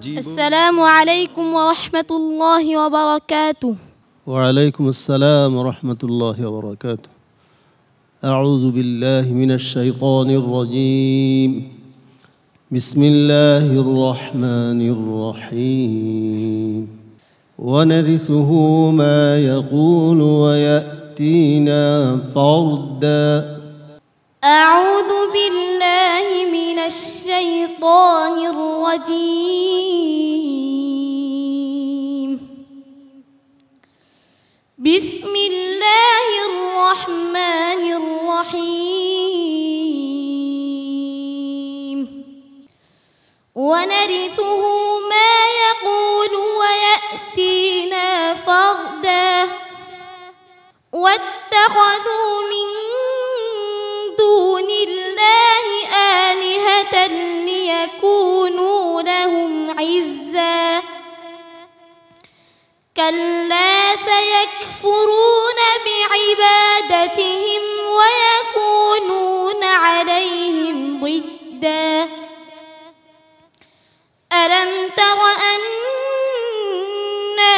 السلام عليكم ورحمة الله وبركاته. وعليكم السلام ورحمة الله وبركاته. أعوذ بالله من الشيطان الرجيم. بسم الله الرحمن الرحيم. ونرثه ما يقول ويأتينا فردا. أعوذ بالله من الشيطان الرجيم. بسم الله الرحمن الرحيم. ونرثه ما يقول ويأتينا فردا. واتخذوا من دون الله آلهة ليكونوا لهم عزا. كلا سيكفرون بعبادتهم ويكونون عليهم ضدا. ألم تر أنا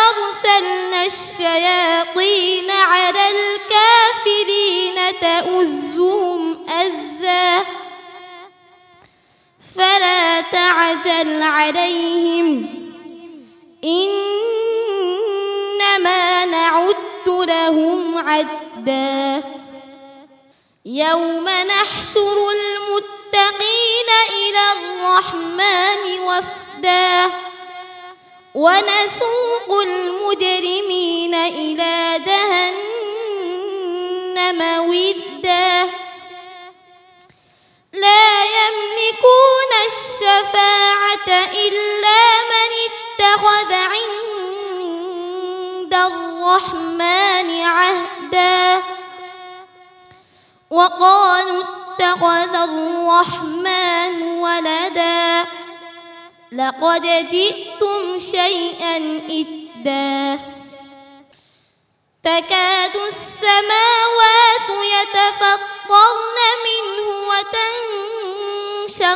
أرسلنا الشياطين على الكافرين تؤزهم أزا. فلا تعجل عليهم إنما نعد لهم عدا. يوم نحشر المتقين إلى الرحمن وفدا. ونسوق المجرمين إلى جهنم ودا. لا يملكون الشفاعة إلا من اتخذ عند الرحمن عهدا. وقالوا اتخذ الرحمن ولدا. لقد جئتم شيئا إدا. تكاد السماوات يتفطرن منه وتنشق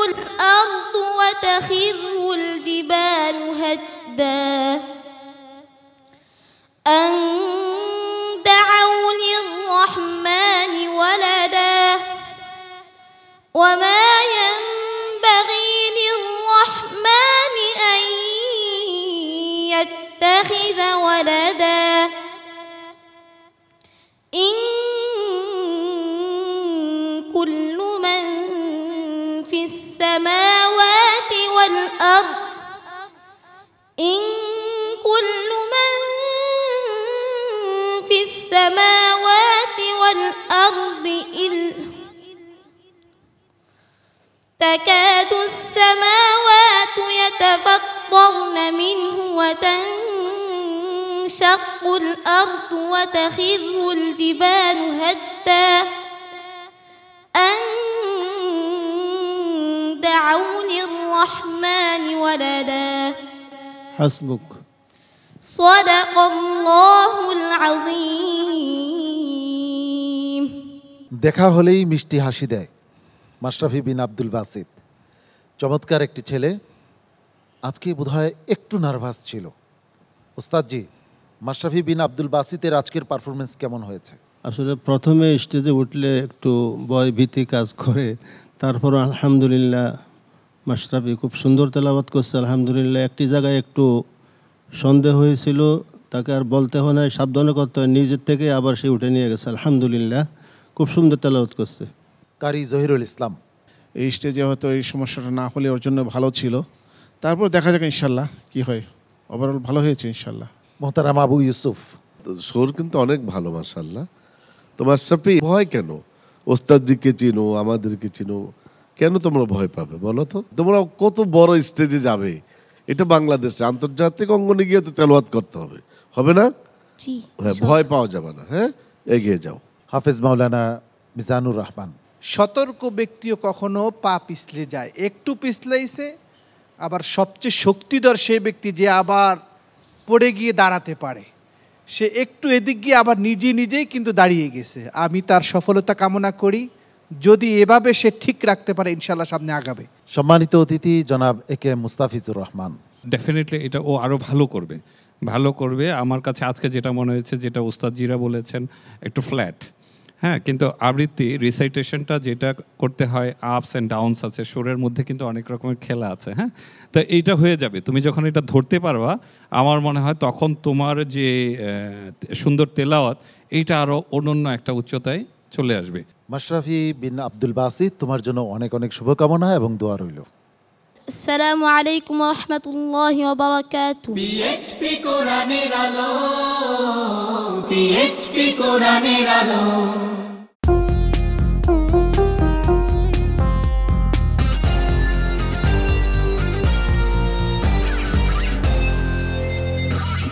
الأرض وتخر الجبال هدا. أن دعوا للرحمن ولدا. وما ينبغي للرحمن أن يتخذ ولدا. إن كل من في السماوات والأرض تكاد السماوات يتفطرن منه وتنشق الأرض وتخر الجبال هدا. أن دعوا للرحمن ولدا. حسبك. صدق الله العظيم. দেখা হলেই মিষ্টি হাসি দেয় মাশরাফি বিন আব্দুল বাসিত। চমৎকার একটি ছেলে। আজকে বোধহয় একটু নার্ভাস ছিল। ওস্তাদজি, মাশরাফি বিন আব্দুল বাসিতের আজকের পারফরমেন্স কেমন হয়েছে? আসলে প্রথমে স্টেজে উঠলে একটু ভয় ভীতি কাজ করে, তারপর আলহামদুলিল্লাহ মাশরাফি খুব সুন্দর তেলাওয়াত করছে। আলহামদুলিল্লাহ একটি জায়গায় একটু সন্দেহ হয়েছিল, তাকে আর বলতে হয় না, সাবধানে করতে হয়, নিজের থেকে আবার সে উঠে নিয়ে গেছে। আলহামদুলিল্লাহ খুব সুন্দর তেলাওয়াত করছে। কারি জহিরুল ইসলাম, এই স্টেজে হয়তো এই সমস্যাটা না হলে ওর জন্য ভালো ছিল, তারপর দেখা যাক ইনশাল্লাহ কি হয়। ওভারঅল ভালো হয়েছে ইনশাল্লাহ। মোহতারাম আবু ইউসুফ, সুর কিন্তু অনেক ভালো মাশাআল্লাহ। তোমার সাপি ভয় কেন? ওস্তাদজিকে চিনো, আমাদেরকে চিনো, কেন তোমরা ভয় পাবে বলো তো? তোমরা কত বড় স্টেজে যাবে, এটা বাংলাদেশে, আন্তর্জাতিক অঙ্গনে গিয়ে তো তেলাওয়াত করতে হবে, হবে না? হ্যাঁ, ভয় পাওয়া যাবে না। হ্যাঁ, এগিয়ে যাও। হাফেজ মাওলানা মিজানুর রহমান। সতর্ক ব্যক্তিও কখনো পা পিছলে যায়, একটু পিছলাইছে আবার সবচেয়ে শক্তিধর সেই ব্যক্তি যে আবার পড়ে গিয়ে দাঁড়াতে পারে। সে একটু এদিক গিয়ে আবার নিজেই কিন্তু দাঁড়িয়ে গেছে। আমি তার সফলতা কামনা করি, যদি এভাবে সে ঠিক রাখতে পারে ইনশাল্লাহ সামনে আগাবে। সম্মানিত অতিথি জনাব একে মুস্তাফিজুর রহমান। ডেফিনেটলি এটা ও আরও ভালো করবে। আমার কাছে আজকে যেটা মনে হয়েছে, যেটা উস্তাদজিরা বলেছেন, একটু ফ্ল্যাট, হ্যাঁ, কিন্তু আবৃত্তি রিসাইটেশনটা যেটা করতে হয়, আপস অ্যান্ড ডাউনস আছে, সুরের মধ্যে কিন্তু অনেক রকমের খেলা আছে, হ্যাঁ। তো এইটা হয়ে যাবে, তুমি যখন এটা ধরতে পারবা, আমার মনে হয় তখন তোমার যে সুন্দর তেলাওয়াত, এইটা আরও অনন্য একটা উচ্চতায় চলে আসবে। মাশরাফি বিন আব্দুল বাসিত, তোমার জন্য অনেক অনেক শুভকামনা এবং দোয়া রইল। আসসালামু আলাইকুম ওয়া রাহমাতুল্লাহি ওয়া বারাকাতুহু। পিএইচপি কোরআনের আলো, পিএইচপি কোরআনের আলো।